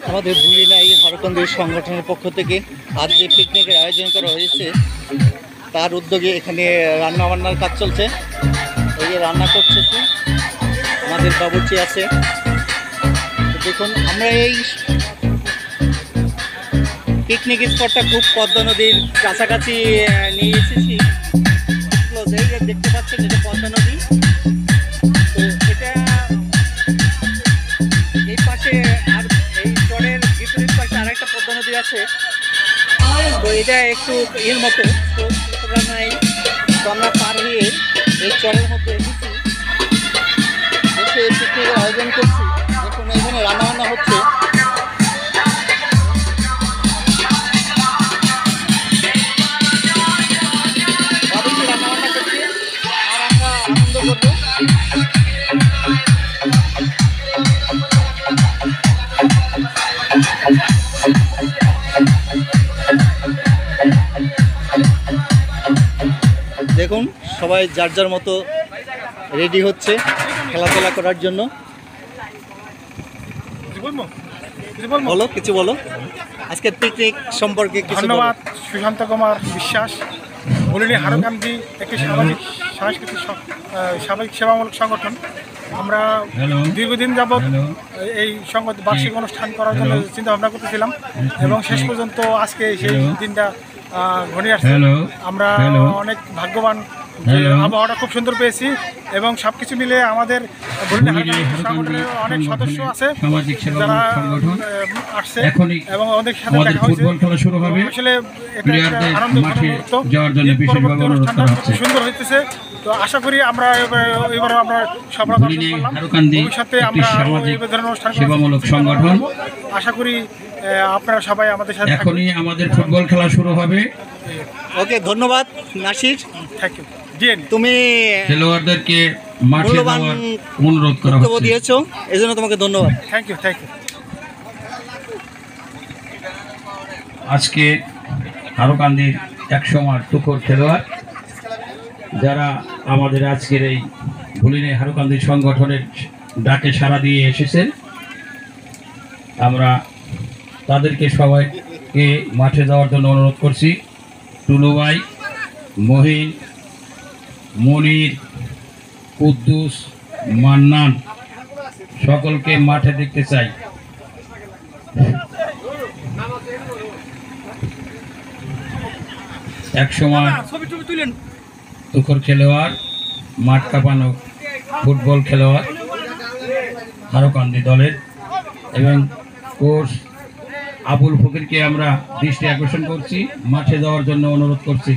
আমাদের বুলিনাই হরকন্দির সংগঠনের পক্ষ থেকে আজ যে পিকনিকের আয়োজন করা হয়েছে তার উদ্যোগে এখানে রান্নাবান্নার কাজ চলছে। এই যে রান্না করতেছি, আমাদের বাবুর্চি আছে। দেখুন, আমরা এই পিকনিক স্পটটা খুব পদ্মা নদীর কাছাকাছি নিয়ে এসেছি। দেখতে পাচ্ছেন এটা পদ্মা নদী। তো এটা এই পাশে আর এই চরের বিপরীত পাশে আর একটা পদ্মা নদী আছে। তো এটা একটু এর মতো। তো আমরা পার হয়ে এই চরের মধ্যে এসেছি, এসে পিকনিকের আয়োজন করছি। দেখুন এখানে রান্নাবান্না হচ্ছে। রান্নাবান্না করছি আর আমরা আনন্দ করবো। দেখুন সবাই যার যার মতো রেডি হচ্ছে খেলাধুলা করার জন্য। বলো, কিছু বলো আজকের পিকনিক সম্পর্কে। ধন্যবাদ সুশান্ত কুমার বিশ্বাস। বুলিনাই হারকান্দি একটি সাংস্কৃতিক সামাজিক সেবামূলক সংগঠন। আমরা দীর্ঘদিন যাবৎ এই বার্ষিক অনুষ্ঠান করার জন্য চিন্তা ভাবনা করতেছিলাম এবং শেষ পর্যন্ত আজকে সেই দিনটা ঘনিয়ে আসছে। আমরা অনেক ভাগ্যবান, আবহাওয়াটা খুব সুন্দর পেয়েছি এবং সবকিছু মিলে আমাদের সংগঠনের অনেক সদস্য আছে যারা আসছে এবং ওদের সাথে দেখা হয়েছে। আসলে আনন্দ সুন্দর হইতেছে। তো আশা করি আমরা এবার আমরা সফলতা ভবিষ্যতে আমরা এই ধরনের অনুষ্ঠান সেবামূলক সংগঠন। আশা করি আপনারা সবাই আমাদের সাথে। এখনই আমাদের ফুটবল খেলা শুরু হবে। ওকে, ধন্যবাদ নাসির। Thank you. তুমি খেলোয়াড়দেরকে মাঠে যাওয়ার অনুরোধ করা হচ্ছে, দিয়েছো, এজন্য তোমাকে ধন্যবাদ। Thank you, thank you. আজকে হারকান্দির 100 মার তুখোর খেলোয়াড় যারা আমাদের আজকের এই বুলিনাই হারকান্দি সংগঠনের ডাকে সাড়া দিয়ে এসেছেন, আমরা তাদেরকে সবাইকে মাঠে যাওয়ার জন্য অনুরোধ করছি। টুলু ভাই, মহিন, মনির, কুদ্দুস, মান্নান সকলকে মাঠে দেখতে চাই। একসময় তুখোর খেলোয়াড়, মাঠ কাঁপানো ফুটবল খেলোয়াড় হারকান্দি দলের এবং কোচ আবুল ফকিরকে আমরা দৃষ্টি আকর্ষণ করছি, মাঠে যাওয়ার জন্য অনুরোধ করছি।